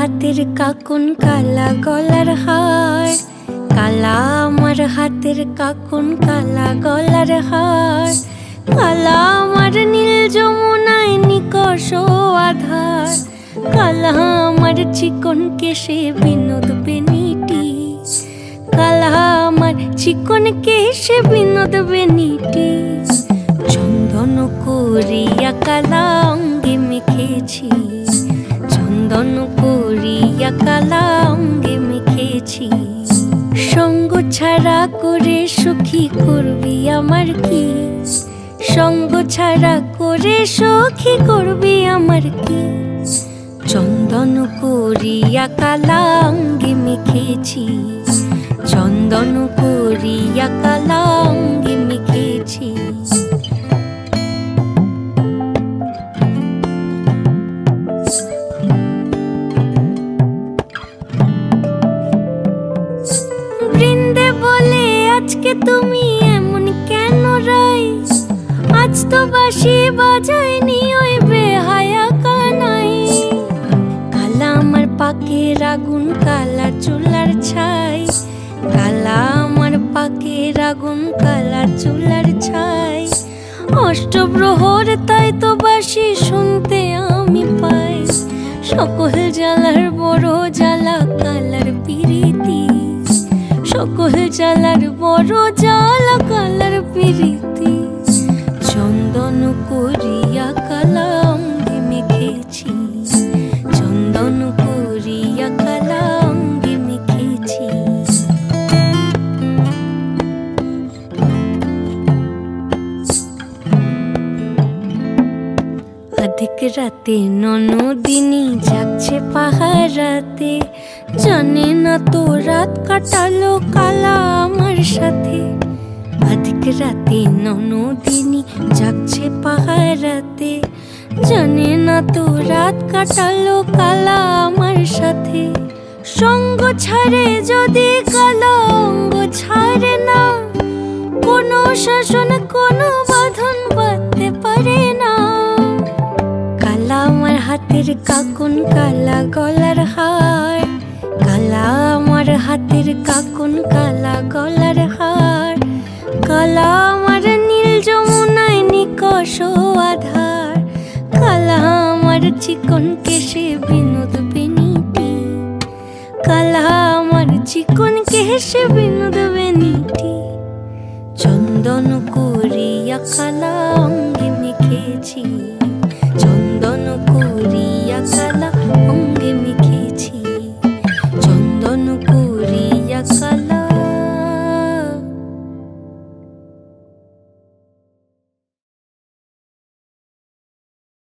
হাতের কাকুন কালা গলার হার, কালা আমার হাতের কাকুন কালা গলার হার, কালা আমার নীল যমুনায় নিকষ আধার, কালা আমার চিকন কেশে বিনোদ বেনিটি, কালা আমার চিকন কেশে বিনোদ বেনিটি। চন্দন করিয়া কালা অঙ্গে মেখেছি, চন্দন করিয়া কালা অঙ্গে মেখেছি। সঙ্গ ছাড়া করে সখী করবি আমার কি, সঙ্গ ছাড়া করে সখী করবি আমার কি। চন্দন করিয়া কালা অঙ্গে মেখেছি, চন্দন করিয়া কালা অঙ্গে মেখেছি। বৃন্দে বলে আজকে তুমি এমন কেন রাই, আজ তো বাঁশি বাজায়নি ওই বেহায়া কানাই। কালা আমার পাকের আগুন কালা চুলার ছাই, কালা আমার পাকের আগুন কালা চুলার ছাই। অষ্টপ্রহর তাই তো বাঁশি শুনতে আমি পাই, সকল জ্বালার বড় জ্বালা কালার পিরিতি, সকল জ্বালার বড় জ্বালা কালার পিরিতি। চন্দন করিয়া কালা অঙ্গে মেখেছি, চন্দন করিয়া কালা অঙ্গে মেখেছি। অধিক রাতে ননদিনী যাচ্ছে পাহারাতে, জানে না তো রাত কাটালো কালা আমার সাথে। অধিক রাতে ননদিনী যাচ্ছে পাহারাতে, জানে না তো রাত কাটালো কালা আমার সাথে। সঙ্গ ছাড়ে যদি কালা অঙ্গ ছাড়ে না, কোনো শাসন কোনো বাঁধন বাঁধতে পারে না। কালা আমার হাতের কাকুন কালা গলার হার, কালা আমার হাতের কাকুন কালা গলার হার, কালা আমার নীল যমুনায় নিকষ আধার, কালা আমার চিকন কেশে বিনোদ বেনিটি, কালা আমার চিকন কেশে বিনোদ বেনিটি। চন্দন